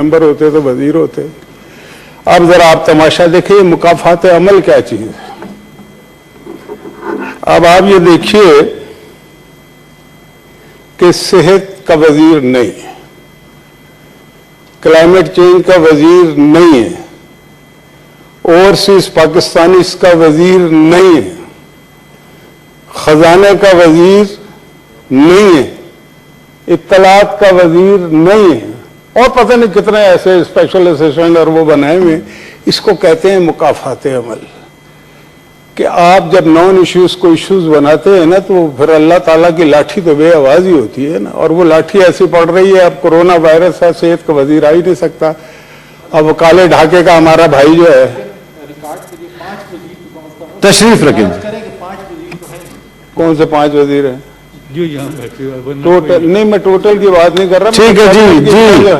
Member होते तो वजीर होते। अब जरा आप तमाशा देखिए, मुकाफात अमल क्या चीज है। अब आप ये देखिए कि सेहत का वजीर नहीं है, क्लाइमेट चेंज का वजीर नहीं है, ओवरसीज पाकिस्तानीज का वजीर नहीं है, खजाने का वजीर नहीं है, इत्तलात का वजीर नहीं है, और पता नहीं कितने ऐसे स्पेशल असिस्टेंट और वो बनाए हुए। इसको कहते हैं मुकाफात अमल, कि आप जब नॉन इश्यूज को इश्यूज बनाते हैं ना, तो फिर अल्लाह ताला की लाठी तो बेआवाज ही होती है ना, और वो लाठी ऐसी पड़ रही है। अब कोरोना वायरस है, सेहत का वजीर आ ही नहीं सकता। अब काले ढाके का हमारा भाई जो है, तशरीफ रखें। कौन से 5 वजीर हैं जो यहाँ बैठे टोटल? नहीं, मैं टोटल की बात नहीं कर रहा। ठीक है जी, जी।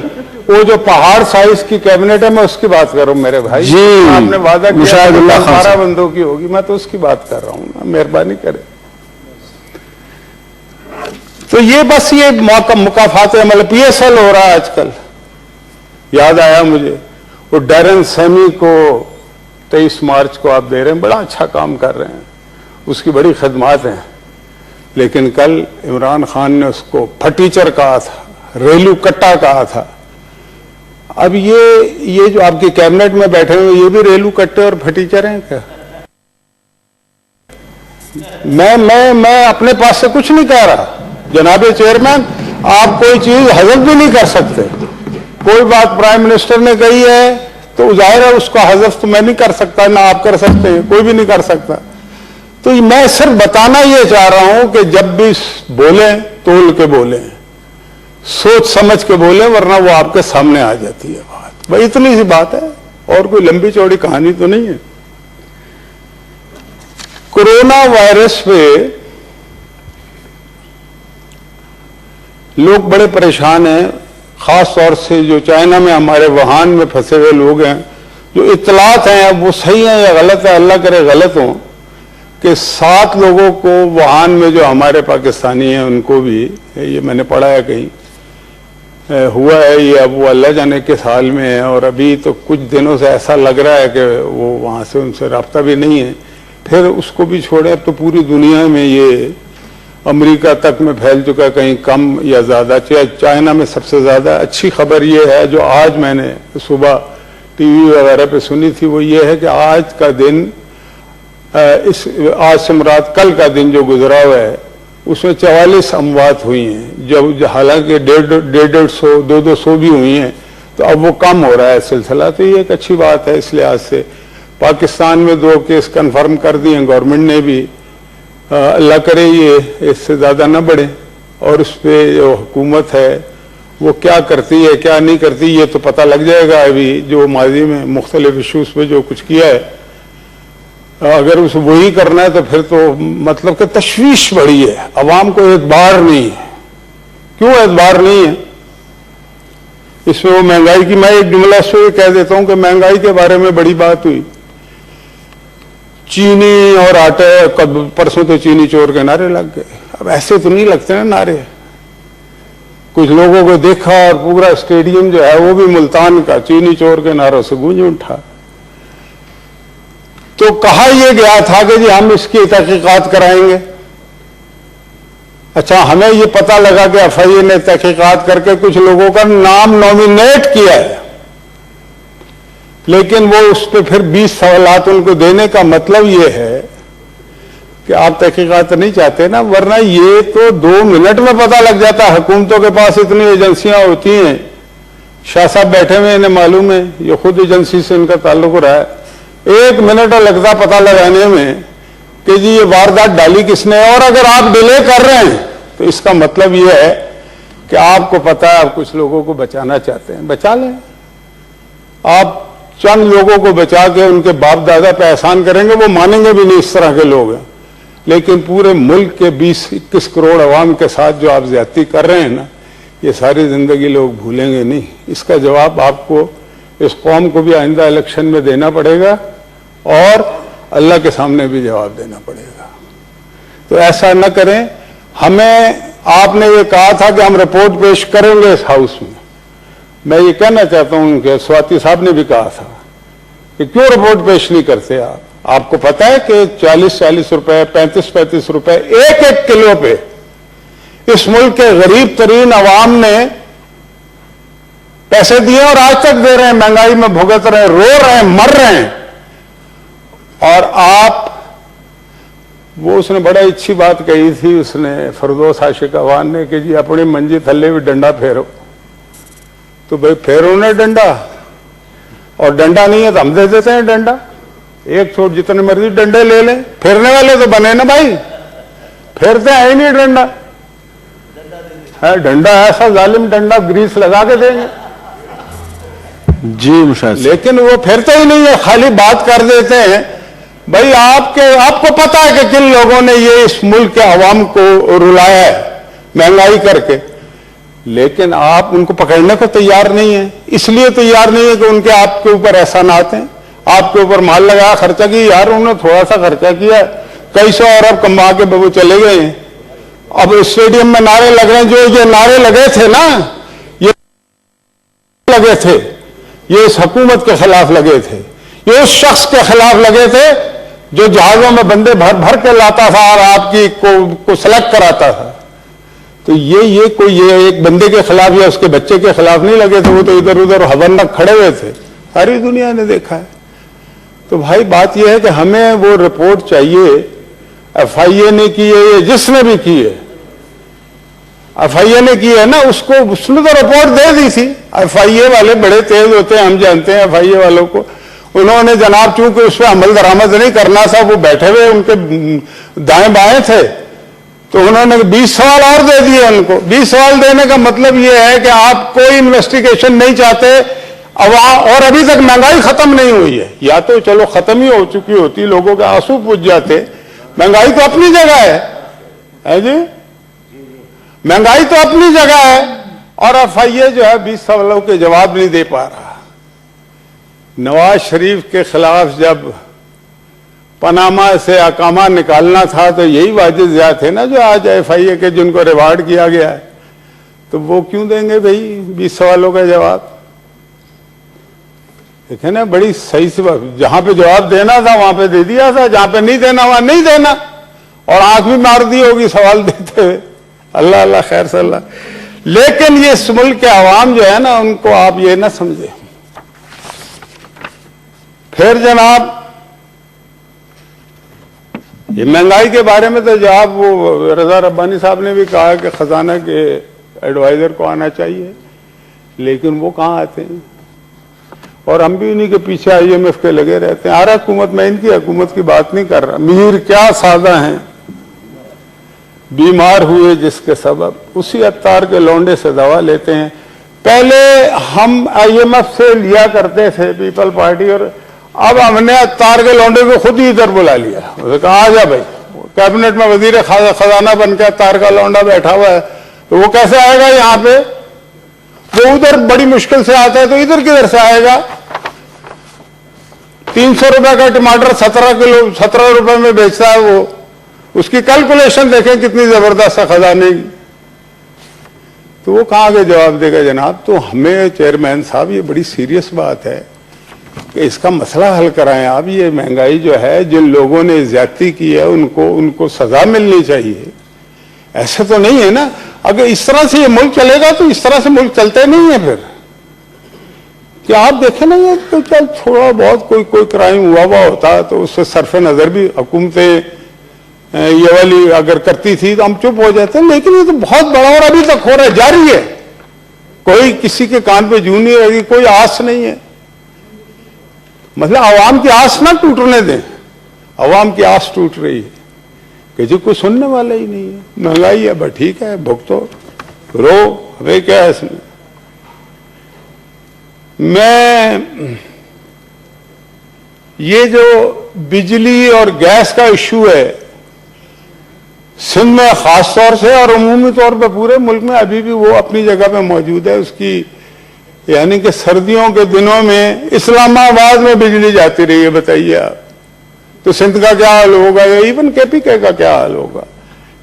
वो जो पहाड़ साइज की कैबिनेट है, मैं उसकी बात कर रहा हूँ मेरे भाई जी। आपने वादा किया 12 खान बंदों की होगी, मैं तो उसकी बात कर रहा हूँ ना, मेहरबानी करें। तो ये बस ये मुकाफात अमल PSL हो रहा है आजकल। याद आया मुझे, वो डैरन सैमी को 23 मार्च को आप दे रहे हैं, बड़ा अच्छा काम कर रहे हैं, उसकी बड़ी खदमात हैं। लेकिन कल इमरान खान ने उसको फटीचर कहा था, रेलू कट्टा कहा था। अब ये जो आपकी कैबिनेट में बैठे हुए, ये भी रेलू कट्टे और फटीचर हैं क्या? मैं अपने पास से कुछ नहीं कह रहा जनाबे चेयरमैन, आप कोई चीज हजफ भी नहीं कर सकते। कोई बात प्राइम मिनिस्टर ने कही है तो जाहिर है उसका हजफ तो मैं नहीं कर सकता, ना आप कर सकते हैं, कोई भी नहीं कर सकता। तो मैं सिर्फ बताना ये चाह रहा हूं कि जब भी बोले तोल के बोले, सोच समझ के बोले, वरना वो आपके सामने आ जाती है बात। भाई इतनी सी बात है, और कोई लंबी चौड़ी कहानी तो नहीं है। कोरोना वायरस पे लोग बड़े परेशान हैं, खास तौर से जो चाइना में हमारे वुहान में फंसे हुए लोग हैं। जो इत्तलात हैं अब वो सही है या गलत है, अल्लाह करे गलत हो, कि 7 लोगों को वुहान में जो हमारे पाकिस्तानी हैं उनको भी, ये मैंने पढ़ा है कहीं, हुआ है ये। अब वो अल्लाह जाने किस हाल में है, और अभी तो कुछ दिनों से ऐसा लग रहा है कि वो वहाँ से उनसे राब्ता भी नहीं है। फिर उसको भी छोड़े, अब तो पूरी दुनिया में ये अमेरिका तक में फैल चुका है, कहीं कम या ज़्यादा। चाइना में सबसे ज़्यादा अच्छी खबर ये है, जो आज मैंने सुबह TV वगैरह पे सुनी थी, वो ये है कि आज का दिन, आज से मुराद कल का दिन जो गुजरा हुआ है, उसमें 44 अमवात हुई हैं। जब हालांकि 150, 200 भी हुई हैं, तो अब वो कम हो रहा है सिलसिला। तो ये एक अच्छी बात है इस लिहाज से। पाकिस्तान में 2 केस कंफर्म कर दिए हैं गवर्नमेंट ने भी, अल्लाह करे ये इससे ज़्यादा न बढ़े। और उस पर जो हुकूमत है वो क्या करती है क्या नहीं करती, ये तो पता लग जाएगा। अभी जो माजी में मुख्तलिफ इशूज़ पे जो कुछ किया है, अगर उसे वही करना है तो फिर तो मतलब कि तशवीश बढ़ी है, अवाम को एतबार नहीं है। क्यों एतबार नहीं है? इसमें वो महंगाई की, मैं एक जुमला से कह देता हूं कि महंगाई के बारे में बड़ी बात हुई, चीनी और आटे, परसों तो चीनी चोर के नारे लग गए। अब ऐसे तो नहीं लगते ना नारे, कुछ लोगों को देखा और पूरा स्टेडियम जो है वो भी मुल्तान का चीनी चोर के नारों से गूंज उठा। तो कहा यह गया था कि जी हम इसकी तहकीकात कराएंगे। अच्छा, हमें ये पता लगा कि FIA ने तहकीकात करके कुछ लोगों का नाम नॉमिनेट किया है, लेकिन वो उस पर फिर 20 सवालात उनको देने का मतलब ये है कि आप तहकीकात नहीं चाहते ना, वरना ये तो 2 मिनट में पता लग जाता है। हुकूमतों के पास इतनी एजेंसियां होती हैं, शाह साहब बैठे हुए, इन्हें मालूम है, ये खुद एजेंसी से इनका ताल्लुक रहा है। 1 मिनट लगता पता लगाने में कि जी ये वारदात डाली किसने। और अगर आप डिले कर रहे हैं तो इसका मतलब ये है कि आपको पता है आप कुछ लोगों को बचाना चाहते हैं, बचा लें। आप चंद लोगों को बचा के उनके बाप दादा पे एहसान करेंगे, वो मानेंगे भी नहीं, इस तरह के लोग हैं। लेकिन पूरे मुल्क के 20-21 करोड़ अवाम के साथ जो आप ज्यादती कर रहे हैं ना, ये सारी जिंदगी लोग भूलेंगे नहीं। इसका जवाब आपको, इस कौम को भी आइंदा इलेक्शन में देना पड़ेगा, और अल्लाह के सामने भी जवाब देना पड़ेगा। तो ऐसा न करें। हमें आपने ये कहा था कि हम रिपोर्ट पेश करेंगे इस हाउस में, मैं ये कहना चाहता हूं कि स्वाति साहब ने भी कहा था कि क्यों रिपोर्ट पेश नहीं करते आप? आपको पता है कि 40-40 रुपए, 35-35 रुपए एक एक किलो पे इस मुल्क के गरीब तरीन अवाम ने पैसे दिए और आज तक दे रहे हैं, महंगाई में भुगत रहे हैं, रो रहे हैं, मर रहे हैं। और आप, वो उसने बड़ा अच्छी बात कही थी, उसने फरदौस आशिक अवान ने, कि जी अपनी मंजी थल्ले भी डंडा फेरो। तो भाई फेरो ने डंडा, और डंडा नहीं है तो हम दे देते हैं डंडा। एक छोट जितने मर्जी डंडे ले लें, फेरने वाले तो बने ना भाई, फेरते हैं ही नहीं डंडा। है डंडा ऐसा जालिम डंडा, ग्रीस लगा के देंगे जी मुशाहिद। लेकिन वो फेरते ही नहीं है, खाली बात कर देते हैं। भाई आपको पता है कि किन लोगों ने ये इस मुल्क के अवाम को रुलाया है महंगाई करके, लेकिन आप उनको पकड़ने को तैयार नहीं है। इसलिए तैयार नहीं है कि उनके आपके ऊपर एहसानात हैं, आपके ऊपर माल लगाया, खर्चा किया। यार उन्होंने थोड़ा सा खर्चा किया, कई सौ अरब कमा के वो चले गए हैं। अब स्टेडियम में नारे लग रहे हैं, जो ये नारे लगे थे ना, ये लगे थे, ये इस हुकूमत के खिलाफ लगे थे, ये उस शख्स के खिलाफ लगे थे जो जहाजों में बंदे भर भर के लाता था और आपकी को सेलेक्ट कराता था। तो ये कोई ये एक बंदे के खिलाफ या उसके बच्चे के खिलाफ नहीं लगे थे, वो तो इधर उधर हवन्नक खड़े हुए थे, सारी दुनिया ने देखा है। तो भाई बात यह है कि हमें वो रिपोर्ट चाहिए। FIA ने की है, ये जिसने भी की है, FIA ने की है ना, उसने तो रिपोर्ट दे दी थी। FIA वाले बड़े तेज होते हैं, हम जानते हैं FIA वालों को। उन्होंने जनाब चूंकि उस पर अमल दरामद नहीं करना था, वो बैठे हुए उनके दाएं बाएं थे, तो उन्होंने 20 सवाल और दे दिए उनको। 20 सवाल देने का मतलब ये है कि आप कोई इन्वेस्टिगेशन नहीं चाहते, और अभी तक महंगाई खत्म नहीं हुई है। या तो चलो खत्म ही हो चुकी होती, लोगों के आंसू पूछ जाते। महंगाई तो अपनी जगह है जी, महंगाई तो अपनी जगह है, और FIA जो है 20 सवालों के जवाब नहीं दे पा रहा। नवाज शरीफ के खिलाफ जब पनामा से अकामा निकालना था तो यही वाजिद ज़िया थे ना जो आज FIA के जिनको रिवार्ड किया गया है, तो वो क्यों देंगे भाई 20 सवालों का जवाब? देखे ना, बड़ी सही से जहां पे जवाब देना था वहां पे दे दिया था, जहां पे नहीं देना वहां नहीं देना, और आंख भी मार दी होगी सवाल देते हुए। अल्लाह अल्लाह खैर सल्ला। लेकिन ये इस मुल्क के अवाम जो है ना, उनको आप ये ना समझे। फिर जनाब ये महंगाई के बारे में तो जनाब वो रजा रब्बानी साहब ने भी कहा कि खजाना के एडवाइजर को आना चाहिए, लेकिन वो कहाँ आते हैं? और हम भी उन्हीं के पीछे IMF के लगे रहते हैं। आरा हुकूमत, मैं इनकी हुकूमत की बात नहीं कर रहा। मीर क्या सादा हैं, बीमार हुए जिसके सबब उसी अत्तार के लौंडे से दवा लेते हैं। पहले हम IMF से लिया करते थे पीपल पार्टी, और अब हमने अत्तार के लौंडे को खुद ही इधर बुला लिया। उसे कहा आ जा भाई, कैबिनेट में वजीर खजाना बन के अत्तार का लौंडा बैठा हुआ है, तो वो कैसे आएगा यहाँ पे? वो उधर बड़ी मुश्किल से आता है, तो इधर किधर से आएगा? 300 रुपए का टमाटर 17 रुपए में बेचता है वो। उसकी कैलकुलेशन देखें कितनी जबरदस्त है खजाने की। तो वो कहाँ के जवाब देगा जनाब? तो हमें चेयरमैन साहब ये बड़ी सीरियस बात है कि इसका मसला हल कराएं आप। ये महंगाई जो है, जिन लोगों ने ज्यादती की है उनको सजा मिलनी चाहिए। ऐसे तो नहीं है ना, अगर इस तरह से ये मुल्क चलेगा तो इस तरह से मुल्क चलते नहीं है। फिर क्या आप देखें ना, ये तो चल थोड़ा बहुत कोई क्राइम हुआ होता तो उससे सरफे नजर भी हुकूमतें ये वाली अगर करती थी तो हम चुप हो जाते हैं, लेकिन ये तो बहुत बड़ा और अभी तक हो रहा है, जारी है। कोई किसी के कान पे जूं नहीं रहेगी, कोई आस नहीं है। मतलब आवाम की आस ना टूटने दें। आवाम की आस टूट रही है कि जो कोई सुनने वाला ही नहीं है। महंगाई है, बस ठीक है, भुगतो, रो, हमें क्या है इसमें। मैं ये जो बिजली और गैस का इशू है सिंध में खास तौर से और उमूमी तौर पर पूरे मुल्क में अभी भी वो अपनी जगह पे मौजूद है। उसकी यानी कि सर्दियों के दिनों में इस्लामाबाद में बिजली जाती रही है, बताइए आप, तो सिंध का क्या हाल होगा, या इवन KPK का क्या हाल होगा,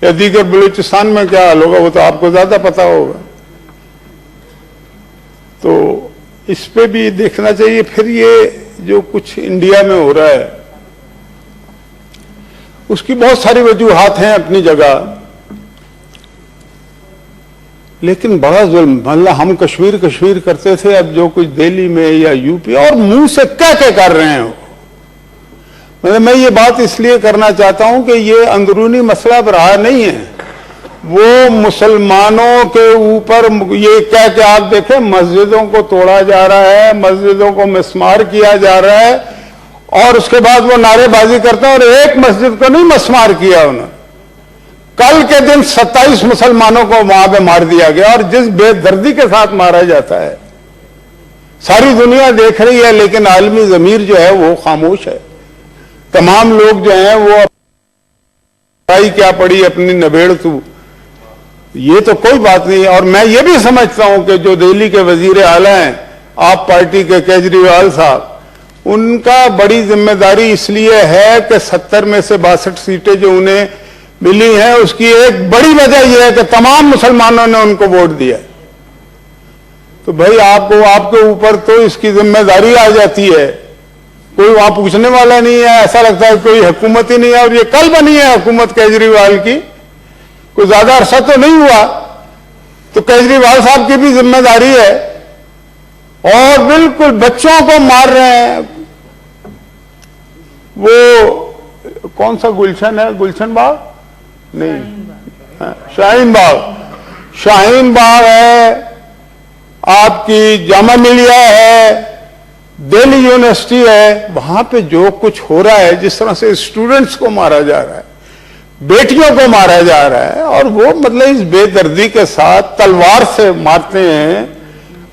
या दीगर बलूचिस्तान में क्या हाल होगा, वो तो आपको ज्यादा पता होगा। تو اس پہ بھی دیکھنا چاہیے. پھر یہ جو کچھ انڈیا میں ہو رہا ہے اس کی بہت ساری وجوہات ہیں اپنی جگہ، لیکن بڑا ظلم. مطلب ہم کشمیر کرتے تھے، اب جو کچھ دہلی میں یا یو پی، اور منہ سے کہہ کر رہے ہیں. مطلب میں یہ بات اس لیے کرنا چاہتا ہوں کہ یہ اندرونی مسئلہ اب رہا نہیں ہے. وہ مسلمانوں کے اوپر یہ کہہ کے آپ دیکھیں مسجدوں کو توڑا جا رہا ہے، مسجدوں کو مسمار کیا جا رہا ہے، اور اس کے بعد وہ نعرے بازی کرتے ہیں. اور ایک مسجد کو نہیں مسمار کیا انہوں نے، کل کے دن 27 مسلمانوں کو وہاں پہ مار دیا گیا. اور جس بے دردی کے ساتھ مارا جاتا ہے ساری دنیا دیکھ رہی ہے، لیکن عالمی ضمیر جو ہے وہ خاموش ہے. تمام لوگ جو ہیں وہ کیا پڑی اپنی نبیڑ تو، یہ تو کوئی بات نہیں. اور میں یہ بھی سمجھتا ہوں کہ جو دہلی کے وزیر اعلیٰ ہیں آپ پارٹی کے کیجریوال صاحب، ان کا بڑی ذمہ داری اس لیے ہے کہ 70 میں سے 62 سیٹیں جو انہیں ملی ہیں اس کی ایک بڑی وجہ یہ ہے کہ تمام مسلمانوں نے ان کو ووٹ دیا. تو بھائی آپ کے اوپر تو اس کی ذمہ داری آ جاتی ہے. کوئی وہاں پوچھنے والا نہیں ہے، ایسا لگتا ہے کوئی حکومت ہی نہیں ہے. اور یہ کل بنی ہے حکومت کیجریوال کی، کوئی زیادہ عرصہ تو نہیں ہوا. تو کیجریوال صاحب کی بھی ذمہ داری ہے. اور بالکل بچوں کو مار رہے ہیں. وہ کون سا گلشن ہے؟ گلشن باغ نہیں، شاہین باغ ہے، آپ کی جامعہ ملیہ ہے، دہلی یونیورسٹی ہے. وہاں پہ جو کچھ ہو رہا ہے، جس طرح سے اسٹوڈنٹس کو مارا جا رہا ہے، بیٹیوں کو مارا جا رہا ہے، اور وہ مطلب اس بے دردی کے ساتھ تلوار سے مارتے ہیں،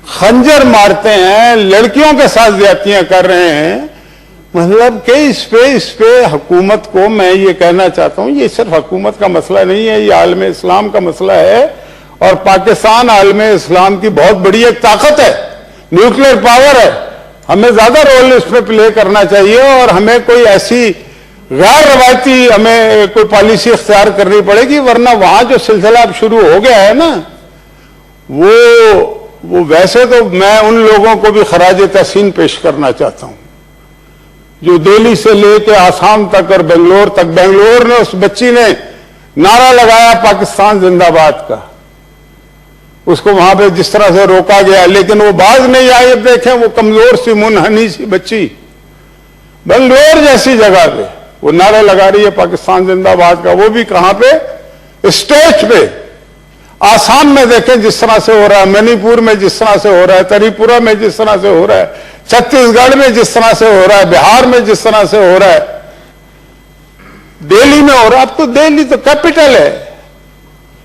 خنجر مارتے ہیں، لڑکیوں کے ساتھ زیادتیاں کر رہے ہیں. مطلب کہ اس پہ حکومت کو میں یہ کہنا چاہتا ہوں، یہ صرف حکومت کا مسئلہ نہیں ہے، یہ عالم اسلام کا مسئلہ ہے. اور پاکستان عالم اسلام کی بہت بڑی ایک طاقت ہے، نیوکلیر پاور ہے. ہمیں زیادہ رول اس پہ پلے کرنا چاہیے، اور ہمیں کوئی ایسی غیر روایتی ہمیں کوئی پالیسی اختیار کرنی پڑے گی. ورنہ وہاں جو سلسلہ اب شروع ہو گیا ہے نا، وہ ویسے تو میں ان لوگوں کو بھی خراج تحسین پیش کرنا چاہتا ہوں جو دہلی سے لے کے آسام تک اور بنگلور تک، بنگلور نے اس بچی نے نعرہ لگایا پاکستان زندہ باد کا، اس کو وہاں پہ جس طرح سے روکا گیا، لیکن وہ باز نہیں آئی. اب دیکھیں وہ کمزور سی منحنی سی بچی بنگلور جیسی جگہ پہ وہ نعرہ لگا رہی ہے پاکستان زندہ باد کا، وہ بھی کہاں پہ؟ اسٹیج پہ. آسام میں دیکھیں جس طرح سے ہو رہا ہے، منی پور میں جس طرح سے ہو رہا ہے، تری پورہ میں جس طرح سے ہو رہا ہے، چھتیس گڑھ میں جس طرح سے ہو رہا ہے، بہار میں جس طرح سے ہو رہا ہے، دہلی میں ہو رہا ہے. اب تو دہلی تو کیپٹل ہے.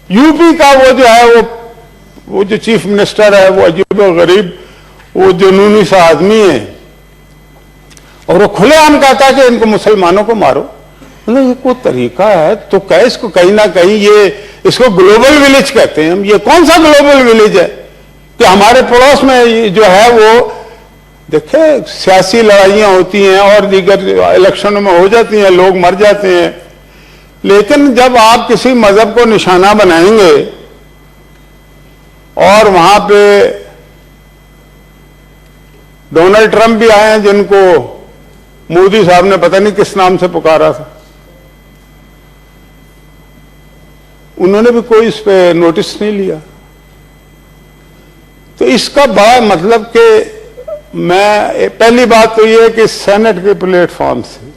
یو پی کا وہ جو ہے وہ جو چیف منسٹر ہے وہ عجیب و غریب، وہ جنونی سا آدمی ہے، اور وہ کھلے عام کہتا ہے کہ ان کو مسلمانوں کو مارو. یہ کوئی طریقہ ہے تو کہ اس کو کہیں نہ کہیں اس کو گلوبل ولیج کہتے ہیں ہم. یہ کون سا گلوبل ولیج ہے کہ ہمارے پڑوس میں جو ہے وہ دیکھیں سیاسی لڑائیاں ہوتی ہیں اور دیگر الیکشنوں میں ہو جاتی ہیں، لوگ مر جاتے ہیں، لیکن جب آپ کسی مذہب کو نشانہ بنائیں گے اور وہاں پہ ڈونلڈ ٹرمپ بھی آئے ہیں جن کو مودی صاحب نے پتہ نہیں کس نام سے پکارا تھا، انہوں نے بھی کوئی اس پہ نوٹس نہیں لیا. تو اس کا بڑا مطلب کہ میں پہلی بات تو یہ ہے کہ سینٹ کے پلیٹ فارم سے